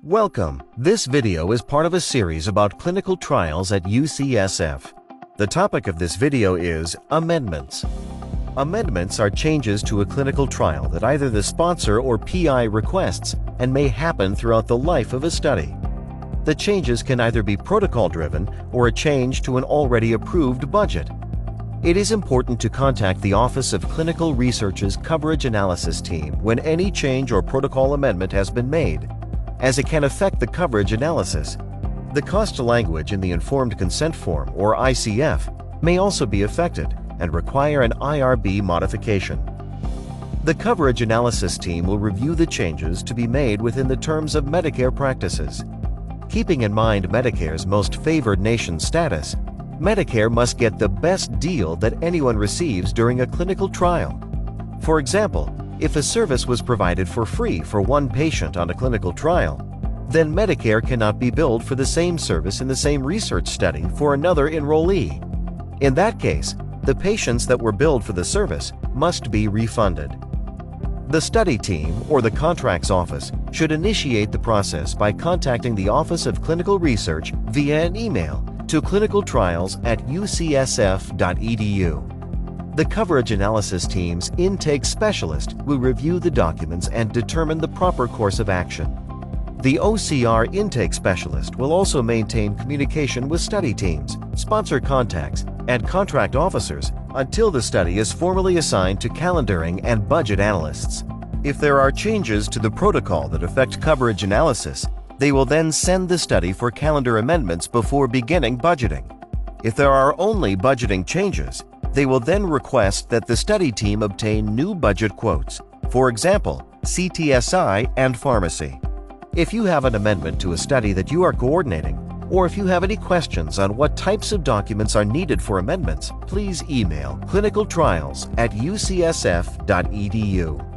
Welcome! This video is part of a series about clinical trials at UCSF. The topic of this video is amendments. Amendments are changes to a clinical trial that either the sponsor or PI requests and may happen throughout the life of a study. The changes can either be protocol-driven or a change to an already approved budget. It is important to contact the Office of Clinical Research's Coverage Analysis team when any change or protocol amendment has been made, as it can affect the coverage analysis. The cost language in the Informed Consent Form, or ICF, may also be affected and require an IRB modification. The coverage analysis team will review the changes to be made within the terms of Medicare practices. Keeping in mind Medicare's most favored nation status, Medicare must get the best deal that anyone receives during a clinical trial. For example, if a service was provided for free for one patient on a clinical trial, then Medicare cannot be billed for the same service in the same research study for another enrollee. In that case, the patients that were billed for the service must be refunded. The study team or the contracts office should initiate the process by contacting the Office of Clinical Research via an email to clinicaltrials@ucsf.edu. The coverage analysis team's intake specialist will review the documents and determine the proper course of action. The OCR intake specialist will also maintain communication with study teams, sponsor contacts, and contract officers until the study is formally assigned to calendaring and budget analysts. If there are changes to the protocol that affect coverage analysis, they will then send the study for calendar amendments before beginning budgeting. If there are only budgeting changes, they will then request that the study team obtain new budget quotes, for example, CTSI and pharmacy. If you have an amendment to a study that you are coordinating, or if you have any questions on what types of documents are needed for amendments, please email clinicaltrials@ucsf.edu.